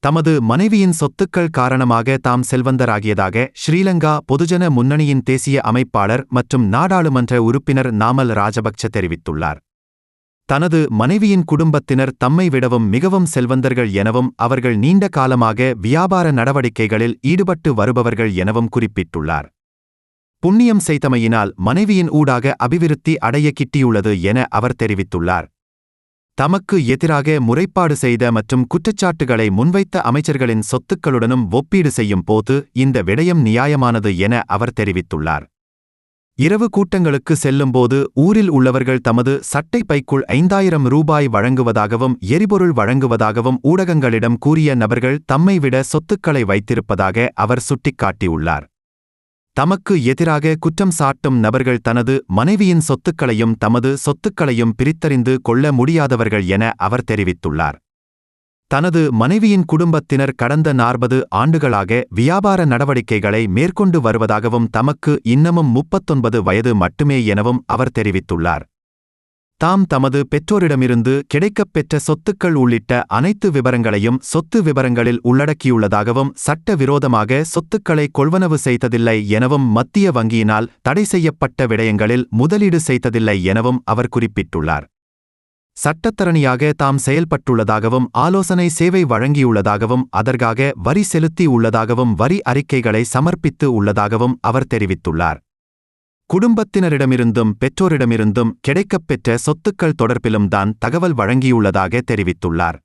தமது மனைவியின் சொத்துக்கள் காரணமாக தாம் செல்வந்தராகியதாக ஸ்ரீலங்கா பொதுஜன முன்னணியின் தேசிய அமைப்பாளர் மற்றும் நாடாளுமன்ற உறுப்பினர் நாமல் ராஜபக்ச தெரிவித்துள்ளார். தனது மனைவியின் குடும்பத்தினர் தம்மை விடவும் மிகவும் செல்வந்தர்கள் எனவும் அவர்கள் நீண்ட காலமாக வியாபார நடவடிக்கைகளில் ஈடுபட்டு வருபவர்கள் எனவும் குறிப்பிட்டுள்ளார். புண்ணியம் செய்தமையினால் மனைவியின் ஊடாக அபிவிருத்தி அடைய கிட்டியுள்ளது என அவர் தெரிவித்துள்ளார். தமக்கு எதிராக முறைப்பாடு செய்த மற்றும் குற்றச்சாட்டுகளை முன்வைத்த அமைச்சர்களின் சொத்துக்களுடனும் ஒப்பீடு செய்யும் போது இந்த விடயம் நியாயமானது என அவர் தெரிவித்துள்ளார். இரவு கூட்டங்களுக்கு செல்லும்போது ஊரில் உள்ளவர்கள் தமது சட்டை பைக்குள் 5000 ரூபாய் வழங்குவதாகவும் எரிபொருள் வழங்குவதாகவும் ஊடகங்களிடம் கூறிய நபர்கள் தம்மை விட சொத்துக்களை வைத்திருப்பதாக அவர் சுட்டிக்காட்டியுள்ளார். தமக்கு எதிராக குற்றம் சாட்டும் நபர்கள் தனது மனைவியின் சொத்துக்களையும் தமது சொத்துக்களையும் பிரித்தறிந்து கொள்ள முடியாதவர்கள் என அவர் தெரிவித்துள்ளார். தனது மனைவியின் குடும்பத்தினர் கடந்த 40 ஆண்டுகளாக வியாபார நடவடிக்கைகளை மேற்கொண்டு வருவதாகவும் தமக்கு இன்னமும் 39 வயது மட்டுமே எனவும் அவர் தெரிவித்துள்ளார். தாம் தமது பெற்றோரிடமிருந்து கிடைக்கப்பெற்ற சொத்துக்கள் உள்ளிட்ட அனைத்து விபரங்களையும் சொத்து விபரங்களில் உள்ளடக்கியுள்ளதாகவும் சட்ட விரோதமாக சொத்துக்களை கொள்வனவு செய்ததில்லை எனவும் மத்திய வங்கியினால் தடை செய்யப்பட்ட விடயங்களில் முதலீடு செய்ததில்லை எனவும் அவர் குறிப்பிட்டுள்ளார். சட்டத்தரணியாக தாம் செயல்பட்டுள்ளதாகவும் ஆலோசனை சேவை வழங்கியுள்ளதாகவும் அதற்காக வரி செலுத்தி உள்ளதாகவும் வரி அறிக்கைகளை சமர்ப்பித்து உள்ளதாகவும் அவர் தெரிவித்துள்ளார். குடும்பத்தினரிடமிருந்தும் பெற்றோரிடமிருந்தும் கிடைக்கப்பெற்ற சொத்துக்கள் தொடர்பிலும் தான் தகவல் வழங்கியுள்ளதாக தெரிவித்துள்ளார்.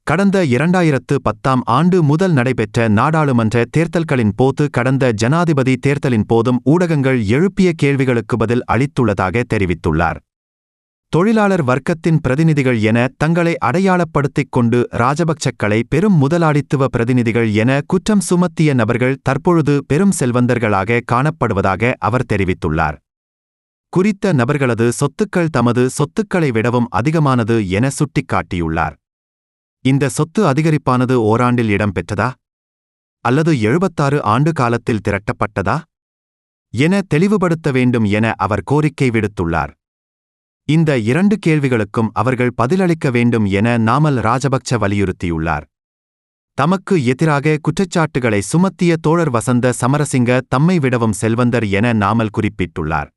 கடந்த 2010ஆம் ஆண்டு முதல் நடைபெற்ற நாடாளுமன்ற தேர்தல்களின் போது கடந்த ஜனாதிபதி தேர்தலின் போதும் ஊடகங்கள் எழுப்பிய கேள்விகளுக்கு பதில் அளித்துள்ளதாக தெரிவித்துள்ளார். தொழிலாளர் வர்க்கத்தின் பிரதிநிதிகள் என தங்களை அடையாளப்படுத்திக் கொண்டு ராஜபக்சக்களை பெரும் முதலாளித்துவ பிரதிநிதிகள் என குற்றம் சுமத்திய நபர்கள் தற்பொழுது பெரும் செல்வந்தர்களாக காணப்படுவதாக அவர் தெரிவித்துள்ளார். குறித்த நபர்களது சொத்துக்கள் தமது சொத்துக்களை விடவும் அதிகமானது என சுட்டிக்காட்டியுள்ளார். இந்த சொத்து அதிகரிப்பானது ஓராண்டில் இடம்பெற்றதா அல்லது 76 ஆண்டு காலத்தில் திரட்டப்பட்டதா என தெளிவுபடுத்த வேண்டும் என அவர் கோரிக்கை விடுத்துள்ளார். இந்த 2 கேள்விகளுக்கும் அவர்கள் பதிலளிக்க வேண்டும் என நாமல் ராஜபக்ச வலியுறுத்தியுள்ளார். தமக்கு எதிராக குற்றச்சாட்டுகளை சுமத்திய தோழர் வசந்த சமரசிங்க தம்மை விடவும் செல்வந்தர் என நாமல் குறிப்பிட்டுள்ளார்.